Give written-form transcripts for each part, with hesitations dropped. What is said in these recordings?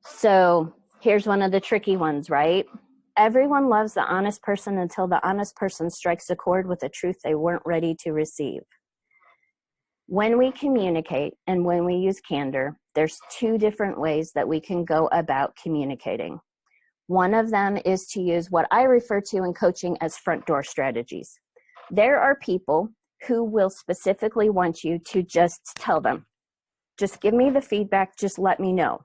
So here's one of the tricky ones, right? Everyone loves the honest person until the honest person strikes a chord with a truth they weren't ready to receive. When we communicate and when we use candor, there's two different ways that we can go about communicating. One of them is to use what I refer to in coaching as front door strategies. There are people who will specifically want you to just tell them, just give me the feedback, just let me know.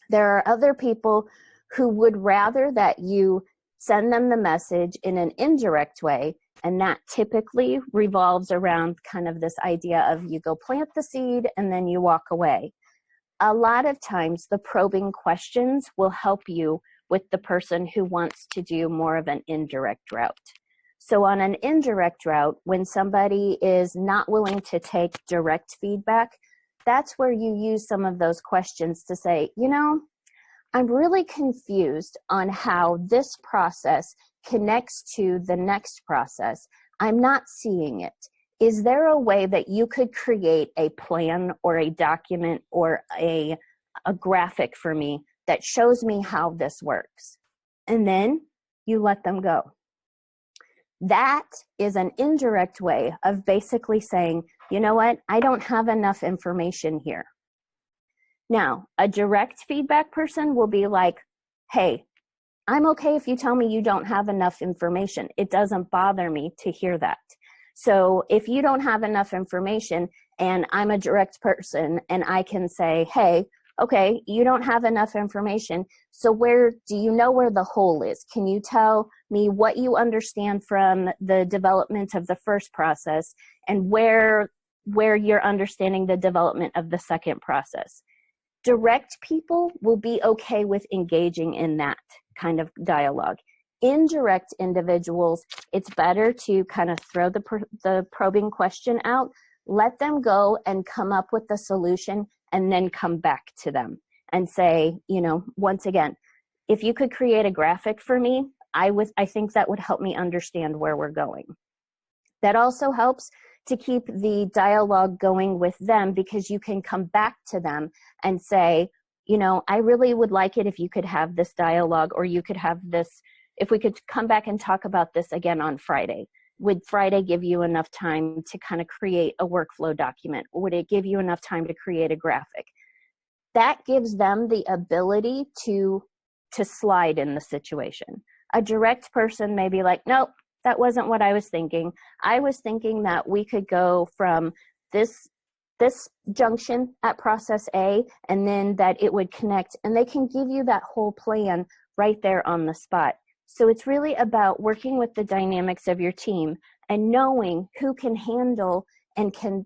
There are other people who would rather that you send them the message in an indirect way, and that typically revolves around kind of this idea of you go plant the seed and then you walk away. A lot of times the probing questions will help you with the person who wants to do more of an indirect route. So on an indirect route, when somebody is not willing to take direct feedback, that's where you use some of those questions to say, you know, I'm really confused on how this process connects to the next process. I'm not seeing it. Is there a way that you could create a plan or a document or a graphic for me that shows me how this works? And then you let them go. That is an indirect way of basically saying, you know what, I don't have enough information here. Now, a direct feedback person will be like, hey, I'm okay if you tell me you don't have enough information. It doesn't bother me to hear that. So if you don't have enough information and I'm a direct person and I can say, hey, okay, you don't have enough information. So where do you know where the hole is? Can you tell me what you understand from the development of the first process and where you're understanding the development of the second process? Direct people will be okay with engaging in that kind of dialogue. Indirect individuals, it's better to kind of throw the probing question out, let them go and come up with the solution, and then come back to them and say, you know, once again, if you could create a graphic for me, I think that would help me understand where we're going. That also helps to keep the dialogue going with them, because you can come back to them and say, you know, I really would like it if you could have this dialogue, or you could have this, if we could come back and talk about this again on Friday. Would Friday give you enough time to kind of create a workflow document? Would it give you enough time to create a graphic? That gives them the ability to slide in the situation. A direct person may be like, nope, that wasn't what I was thinking. I was thinking that we could go from this junction at process A, and then that it would connect, and they can give you that whole plan right there on the spot. So it's really about working with the dynamics of your team and knowing who can handle and can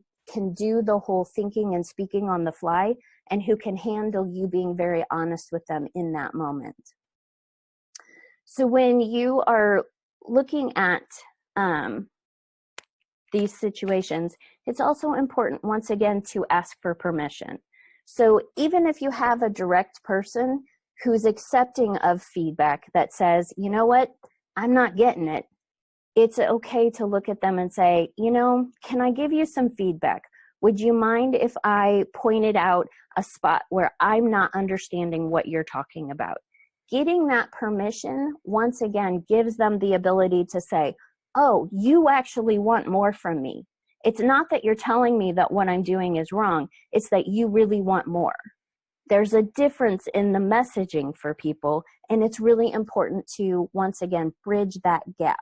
do the whole thinking and speaking on the fly, and who can handle you being very honest with them in that moment. So when you are looking at these situations, it's also important, once again, to ask for permission. So even if you have a direct person who's accepting of feedback that says, you know what, I'm not getting it, it's okay to look at them and say, you know, can I give you some feedback? Would you mind if I pointed out a spot where I'm not understanding what you're talking about? Getting that permission, once again, gives them the ability to say, oh, you actually want more from me. It's not that you're telling me that what I'm doing is wrong. It's that you really want more. There's a difference in the messaging for people, and it's really important to, once again, bridge that gap.